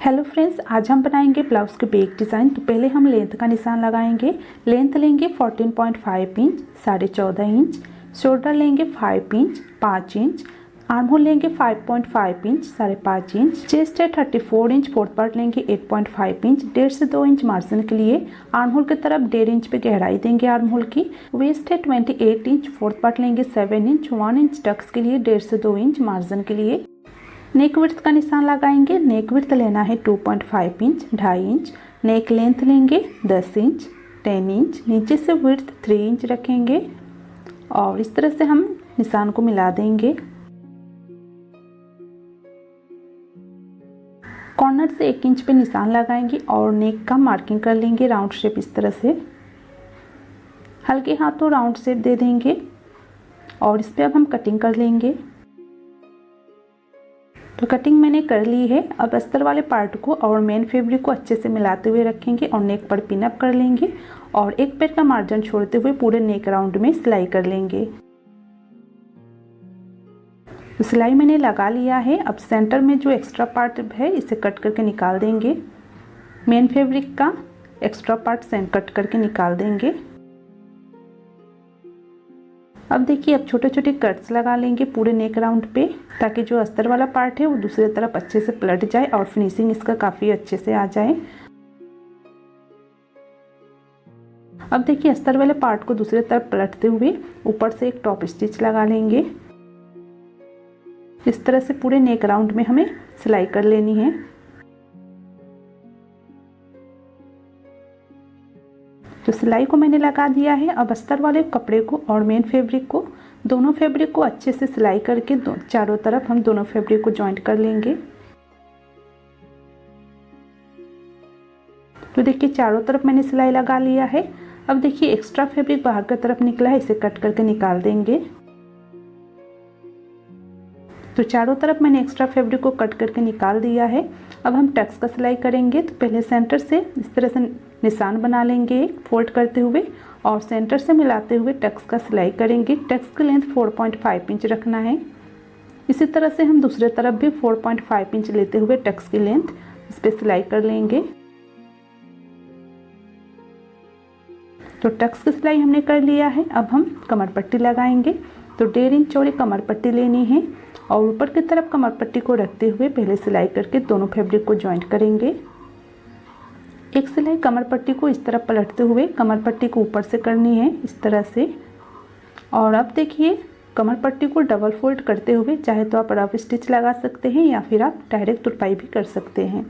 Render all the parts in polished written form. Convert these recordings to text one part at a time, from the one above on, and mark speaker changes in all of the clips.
Speaker 1: Hello friends, आज हम बनाएंगे ब्लाउज़ के बैक डिज़ाइन। तो पहले हम लेंथ का निशान लगाएंगे। लेंथ लेंगे 14.5 इंच 14.5 इंच, शोल्डर लेंगे 5 इंच 5 इंच, आर्म होल लेंगे 5.5 इंच 5.5 इंच, चेस्ट है 34 इंच, फोर्थ पार्ट लेंगे 8.5 इंच, 1.5 से 2 इंच मार्जिन के लिए। आर्म होल की तरफ 1.5 इंच पे गहराई देंगे आर्म होल की। वेस्ट है 28 इंच, फोर्थ पार्ट लेंगे 7 इंच, 1 इंच टक्स के लिए, 1.5 से 2 इंच मार्जिन के लिए। नेक विड्थ का निशान लगाएंगे। नेक विड्थ लेना है 2.5 इंच 2.5 इंच। नेक लेंथ लेंगे 10 इंच 10 इंच, नीचे से विड्थ 3 इंच रखेंगे और इस तरह से हम निशान को मिला देंगे। कॉर्नर से 1 इंच पे निशान लगाएंगे और नेक का मार्किंग कर लेंगे राउंड शेप इस तरह से। हल्के हाथों राउंड शेप दे देंगे और इस पे अब हम कटिंग कर लेंगे। तो कटिंग मैंने कर ली है। अब अस्तर वाले पार्ट को और मेन फैब्रिक को अच्छे से मिलाते हुए रखेंगे और नेक पर पिन अप कर लेंगे और एक पैर का मार्जिन छोड़ते हुए पूरे नेक राउंड में सिलाई कर लेंगे। तो सिलाई मैंने लगा लिया है। अब सेंटर में जो एक्स्ट्रा पार्ट है इसे कट करके निकाल देंगे। मेन फैब्रिक का एक्स्ट्रा पार्ट कट करके निकाल देंगे। अब देखिए, अब छोटे छोटे कट्स लगा लेंगे पूरे नेक राउंड पे, ताकि जो अस्तर वाला पार्ट है वो दूसरी तरफ अच्छे से पलट जाए और फिनिशिंग इसका काफ़ी अच्छे से आ जाए। अब देखिए, अस्तर वाले पार्ट को दूसरी तरफ पलटते हुए ऊपर से एक टॉप स्टिच लगा लेंगे। इस तरह से पूरे नेक राउंड में हमें सिलाई कर लेनी है। तो सिलाई को मैंने लगा दिया है। अब अस्तर वाले कपड़े को और मेन फैब्रिक को, दोनों फैब्रिक को अच्छे से सिलाई करके चारों तरफ हम दोनों फैब्रिक को जॉइंट कर लेंगे। तो देखिए, चारों तरफ मैंने सिलाई लगा लिया है। अब देखिए, एक्स्ट्रा फैब्रिक बाहर की तरफ निकला है, इसे कट करके निकाल देंगे। तो चारों तरफ मैंने एक्स्ट्रा फैब्रिक को कट करके निकाल दिया है। अब हम टक्स का सिलाई करेंगे। तो पहले सेंटर से इस तरह से निशान बना लेंगे फोल्ड करते हुए और सेंटर से मिलाते हुए टक्स का सिलाई करेंगे। टक्स की लेंथ 4.5 इंच रखना है। इसी तरह से हम दूसरे तरफ भी 4.5 इंच लेते हुए टक्स की लेंथ इस पर सिलाई कर लेंगे। तो टक्स की सिलाई हमने कर लिया है। अब हम कमर पट्टी लगाएंगे। तो 1.5 इंच चौड़ी कमर पट्टी लेनी है और ऊपर की तरफ कमर पट्टी को रखते हुए पहले सिलाई करके दोनों फैब्रिक को जॉइंट करेंगे। एक सिलाई कमर पट्टी को इस तरफ पलटते हुए कमर पट्टी को ऊपर से करनी है इस तरह से। और अब देखिए, कमर पट्टी को डबल फोल्ड करते हुए चाहे तो आप रफ स्टिच लगा सकते हैं या फिर आप डायरेक्ट तुरपाई भी कर सकते हैं।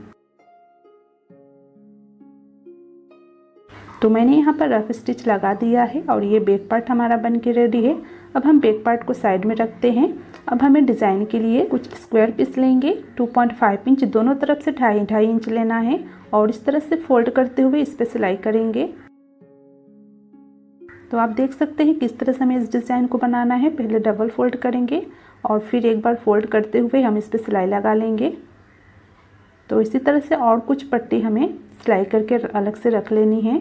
Speaker 1: तो मैंने यहाँ पर रफ स्टिच लगा दिया है और ये बैक पार्ट हमारा बन के रेडी है। अब हम बैक पार्ट को साइड में रखते हैं। अब हमें डिज़ाइन के लिए कुछ स्क्वायर पीस लेंगे। 2.5 इंच दोनों तरफ से 2.5 इंच लेना है और इस तरह से फोल्ड करते हुए इस पर सिलाई करेंगे। तो आप देख सकते हैं किस तरह से हमें इस डिज़ाइन को बनाना है। पहले डबल फोल्ड करेंगे और फिर एक बार फोल्ड करते हुए हम इस पर सिलाई लगा लेंगे। तो इसी तरह से और कुछ पट्टी हमें सिलाई करके अलग से रख लेनी है।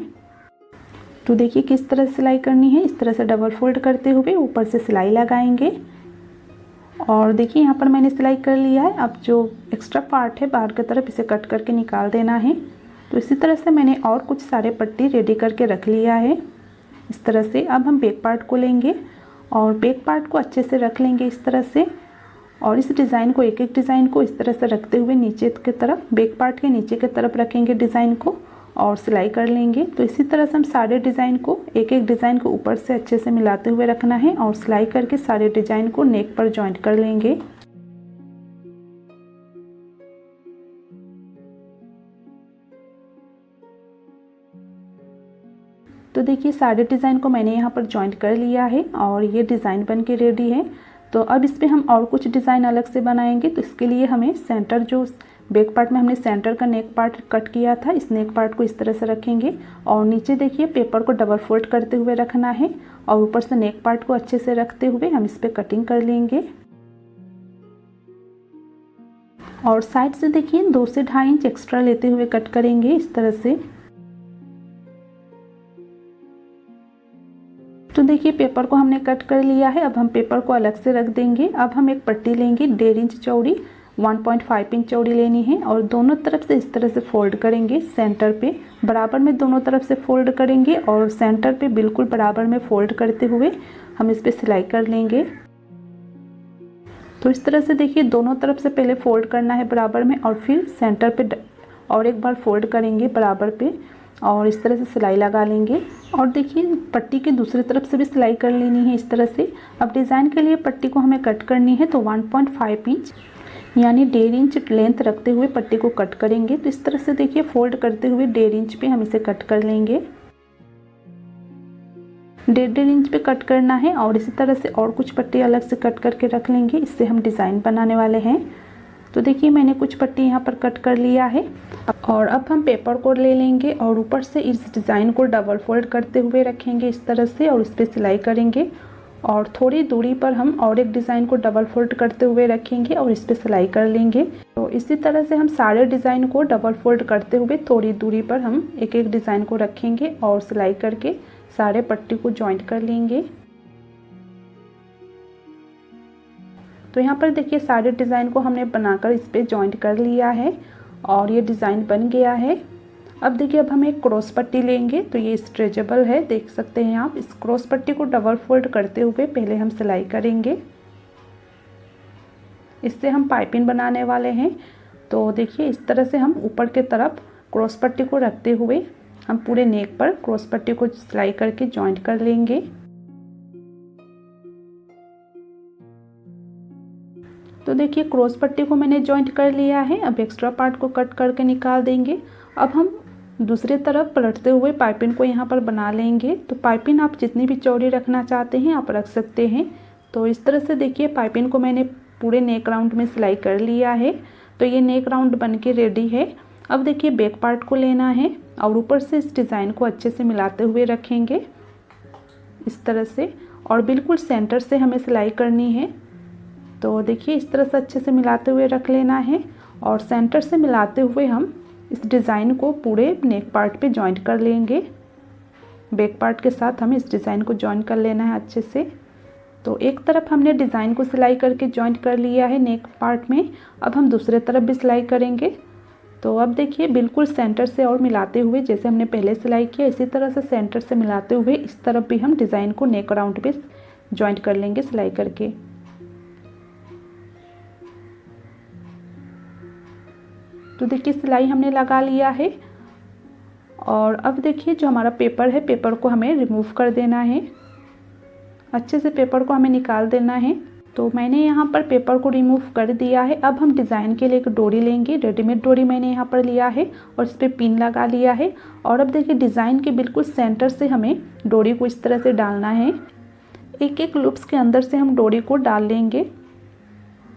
Speaker 1: तो देखिए किस तरह से सिलाई करनी है। इस तरह से डबल फोल्ड करते हुए ऊपर से सिलाई लगाएंगे और देखिए यहाँ पर मैंने सिलाई कर लिया है। अब जो एक्स्ट्रा पार्ट है बाहर की तरफ इसे कट करके निकाल देना है। तो इसी तरह से मैंने और कुछ सारे पट्टी रेडी करके रख लिया है इस तरह से। अब हम बैक पार्ट को लेंगे और बैक पार्ट को अच्छे से रख लेंगे इस तरह से और इस डिज़ाइन को एक डिज़ाइन को इस तरह से रखते हुए नीचे की तरफ बैक पार्ट के नीचे की तरफ रखेंगे डिज़ाइन को और सिलाई कर लेंगे। तो इसी तरह से हम सारे डिज़ाइन को एक डिज़ाइन को ऊपर से अच्छे से मिलाते हुए रखना है और सिलाई करके सारे डिज़ाइन को नेक पर जॉइंट कर लेंगे। तो देखिए, सारे डिज़ाइन को मैंने यहाँ पर जॉइंट कर लिया है और ये डिज़ाइन बन के रेडी है। तो अब इस पर हम और कुछ डिज़ाइन अलग से बनाएंगे। तो इसके लिए हमें सेंटर जो बैक पार्ट में हमने सेंटर का नेक पार्ट कट किया था, इस नेक पार्ट को इस तरह से रखेंगे और नीचे देखिए पेपर को डबल फोल्ड करते हुए रखना है और ऊपर से नेक पार्ट को अच्छे से रखते हुए हम इस पर कटिंग कर लेंगे। और साइड से देखिए 2 से 2.5 इंच एक्स्ट्रा लेते हुए कट करेंगे इस तरह से। तो देखिए, पेपर को हमने कट कर लिया है। अब हम पेपर को अलग से रख देंगे। अब हम एक पट्टी लेंगे 1.5 इंच चौड़ी 1.5 इंच चौड़ी लेनी है और दोनों तरफ से इस तरह से फोल्ड करेंगे। सेंटर पे बराबर में दोनों तरफ से फोल्ड करेंगे और सेंटर पे बिल्कुल बराबर में फोल्ड करते हुए हम इस पे सिलाई कर लेंगे। तो इस तरह से देखिए दोनों तरफ से पहले फोल्ड करना है बराबर में और फिर सेंटर पे और एक बार फोल्ड करेंगे बराबर पे और इस तरह से सिलाई लगा लेंगे। और देखिए पट्टी के दूसरी तरफ से भी सिलाई कर लेनी है इस तरह से। अब डिज़ाइन के लिए पट्टी को हमें कट करनी है, तो 1.5 इंच यानी 1.5 इंच लेंथ रखते हुए पट्टी को कट करेंगे। तो इस तरह से देखिए फोल्ड करते हुए 1.5 इंच पे हम इसे कट कर लेंगे। 1.5 इंच पे कट करना है और इसी तरह से और कुछ पट्टी अलग से कट करके रख लेंगे, इससे हम डिज़ाइन बनाने वाले हैं। तो देखिए मैंने कुछ पट्टी यहाँ पर कट कर लिया है और अब हम पेपर को ले लेंगे और ऊपर से इस डिज़ाइन को डबल फोल्ड करते हुए रखेंगे इस तरह से और इस पर सिलाई करेंगे। और थोड़ी दूरी पर हम और एक डिज़ाइन को डबल फोल्ड करते हुए रखेंगे और इस पर सिलाई कर लेंगे। तो इसी तरह से हम सारे डिज़ाइन को डबल फोल्ड करते हुए थोड़ी दूरी पर हम एक एक डिज़ाइन को रखेंगे और सिलाई करके सारे पट्टी को जॉइंट कर लेंगे। तो यहाँ पर देखिए सारे डिज़ाइन को हमने बनाकर इस पर जॉइंट कर लिया है और ये डिज़ाइन बन गया है। अब देखिए अब हम एक क्रॉस पट्टी लेंगे, तो ये स्ट्रेचेबल है, देख सकते हैं आप। इस क्रॉस पट्टी को डबल फोल्ड करते हुए पहले हम सिलाई करेंगे, इससे हम पाइपिंग बनाने वाले हैं। तो देखिए इस तरह से हम ऊपर के तरफ क्रॉस पट्टी को रखते हुए हम पूरे नेक पर क्रॉस पट्टी को सिलाई करके जॉइंट कर लेंगे। तो देखिए क्रॉस पट्टी को मैंने जॉइंट कर लिया है। अब एक्स्ट्रा पार्ट को कट करके निकाल देंगे। अब हम दूसरी तरफ पलटते हुए पाइपिंग को यहाँ पर बना लेंगे। तो पाइपिंग आप जितनी भी चौड़ी रखना चाहते हैं आप रख सकते हैं। तो इस तरह से देखिए पाइपिंग को मैंने पूरे नेक राउंड में सिलाई कर लिया है। तो ये नेक राउंड बन के रेडी है। अब देखिए बैक पार्ट को लेना है और ऊपर से इस डिज़ाइन को अच्छे से मिलाते हुए रखेंगे इस तरह से और बिल्कुल सेंटर से हमें सिलाई करनी है। तो देखिए इस तरह से अच्छे से मिलाते हुए रख लेना है और सेंटर से मिलाते हुए हम इस डिज़ाइन को पूरे नेक पार्ट पे जॉइंट कर लेंगे। बैक पार्ट के साथ हमें इस डिज़ाइन को जॉइंट कर लेना है अच्छे से। तो एक तरफ हमने डिज़ाइन को सिलाई करके जॉइंट कर लिया है नेक पार्ट में। अब हम दूसरे तरफ भी सिलाई करेंगे। तो अब देखिए बिल्कुल सेंटर से और मिलाते हुए जैसे हमने पहले सिलाई किया इसी तरह से सेंटर से मिलाते हुए इस तरफ भी हम डिज़ाइन को नेक राउंड पे जॉइंट कर लेंगे सिलाई करके। तो देखिए सिलाई हमने लगा लिया है और अब देखिए जो हमारा पेपर है पेपर को हमें रिमूव कर देना है। अच्छे से पेपर को हमें निकाल देना है। तो मैंने यहाँ पर पेपर को रिमूव कर दिया है। अब हम डिज़ाइन के लिए एक डोरी लेंगे। रेडीमेड डोरी मैंने यहाँ पर लिया है और इस पर पिन लगा लिया है। और अब देखिए डिज़ाइन के बिल्कुल सेंटर से हमें डोरी को इस तरह से डालना है। एक एक लूप्स के अंदर से हम डोरी को डाल लेंगे।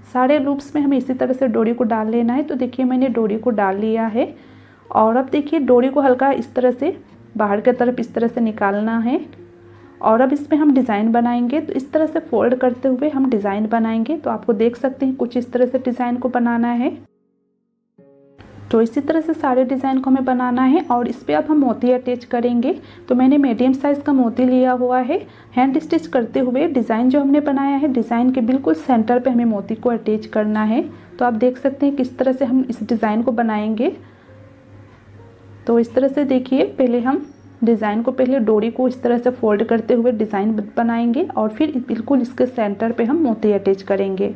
Speaker 1: सारे लूप्स में हमें इसी तरह से डोरी को डाल लेना है। तो देखिए मैंने डोरी को डाल लिया है और अब देखिए डोरी को हल्का इस तरह से बाहर की तरफ इस तरह से निकालना है और अब इसमें हम डिज़ाइन बनाएंगे। तो इस तरह से फोल्ड करते हुए हम डिज़ाइन बनाएंगे। तो आपको देख सकते हैं कुछ इस तरह से डिज़ाइन को बनाना है। तो इसी तरह से सारे डिज़ाइन को हमें बनाना है और इस पर अब हम मोती अटैच करेंगे। तो मैंने मीडियम साइज़ का मोती लिया हुआ है। हैंड स्टिच करते हुए डिज़ाइन जो हमने बनाया है डिज़ाइन के बिल्कुल सेंटर पे हमें मोती को अटैच करना है। तो आप देख सकते हैं किस तरह से हम इस डिज़ाइन को बनाएंगे। तो इस तरह से देखिए पहले हम डिज़ाइन को पहले डोरी को इस तरह से फोल्ड करते हुए डिज़ाइन बनाएंगे और फिर बिल्कुल इसके सेंटर पे हम मोती अटैच करेंगे।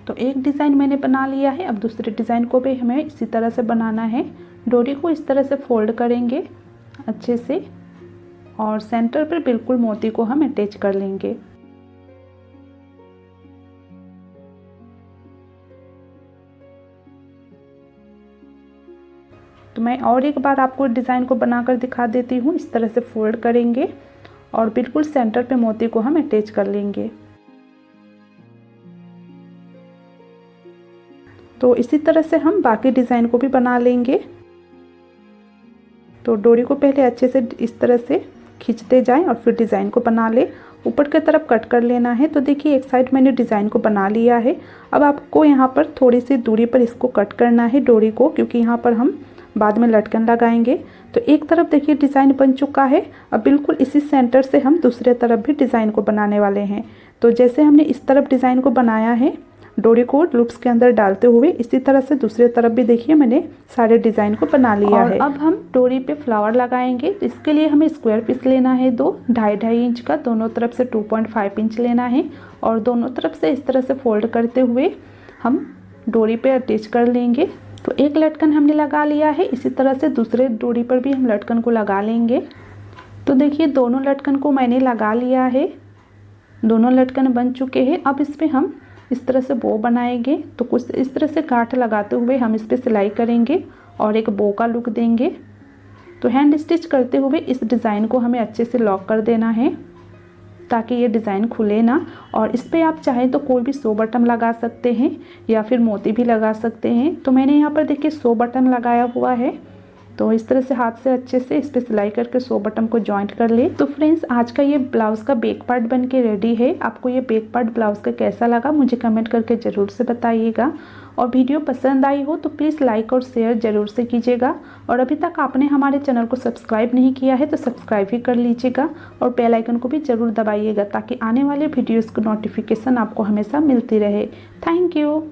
Speaker 1: तो एक डिज़ाइन मैंने बना लिया है। अब दूसरे डिज़ाइन को भी हमें इसी तरह से बनाना है। डोरी को इस तरह से फोल्ड करेंगे अच्छे से और सेंटर पर बिल्कुल मोती को हम अटैच कर लेंगे। तो मैं और एक बार आपको डिज़ाइन को बनाकर दिखा देती हूँ। इस तरह से फोल्ड करेंगे और बिल्कुल सेंटर पे मोती को हम अटैच कर लेंगे। तो इसी तरह से हम बाकी डिज़ाइन को भी बना लेंगे। तो डोरी को पहले अच्छे से इस तरह से खींचते जाएं और फिर डिज़ाइन को बना ले। ऊपर की तरफ कट कर लेना है। तो देखिए एक साइड मैंने डिज़ाइन को बना लिया है। अब आपको यहाँ पर थोड़ी सी दूरी पर इसको कट करना है डोरी को, क्योंकि यहाँ पर हम बाद में लटकन लगाएंगे। तो एक तरफ देखिए डिज़ाइन बन चुका है। अब बिल्कुल इसी सेंटर से हम दूसरे तरफ भी डिज़ाइन को बनाने वाले हैं। तो जैसे हमने इस तरफ डिज़ाइन को बनाया है डोरी को लूप्स के अंदर डालते हुए, इसी तरह से दूसरे तरफ भी देखिए मैंने सारे डिज़ाइन को बना लिया है। अब हम डोरी पे फ्लावर लगाएंगे। तो इसके लिए हमें स्क्वायर पीस लेना है 2 2.5 इंच का, दोनों तरफ से 2.5 इंच लेना है और दोनों तरफ से इस तरह से फोल्ड करते हुए हम डोरी पे अटैच कर लेंगे। तो एक लटकन हमने लगा लिया है, इसी तरह से दूसरे डोरी पर भी हम लटकन को लगा लेंगे। तो देखिए दोनों लटकन को मैंने लगा लिया है, दोनों लटकन बन चुके हैं। अब इस पर हम इस तरह से बो बनाएंगे। तो कुछ इस तरह से गांठ लगाते हुए हम इस पर सिलाई करेंगे और एक बो का लुक देंगे। तो हैंड स्टिच करते हुए इस डिज़ाइन को हमें अच्छे से लॉक कर देना है ताकि ये डिज़ाइन खुले ना। और इस पर आप चाहें तो कोई भी 100 बटन लगा सकते हैं या फिर मोती भी लगा सकते हैं। तो मैंने यहाँ पर देखिए 100 बटन लगाया हुआ है। तो इस तरह से हाथ से अच्छे से इस पर सिलाई करके 100 बटन को जॉइंट कर ले। तो फ्रेंड्स आज का ये ब्लाउज़ का बैक पार्ट बन के रेडी है। आपको ये बैक पार्ट ब्लाउज़ का कैसा लगा मुझे कमेंट करके ज़रूर से बताइएगा। और वीडियो पसंद आई हो तो प्लीज़ लाइक और शेयर ज़रूर से कीजिएगा। और अभी तक आपने हमारे चैनल को सब्सक्राइब नहीं किया है तो सब्सक्राइब भी कर लीजिएगा और बेल आइकन को भी ज़रूर दबाइएगा ताकि आने वाले वीडियोज़ की नोटिफिकेशन आपको हमेशा मिलती रहे। Thank you.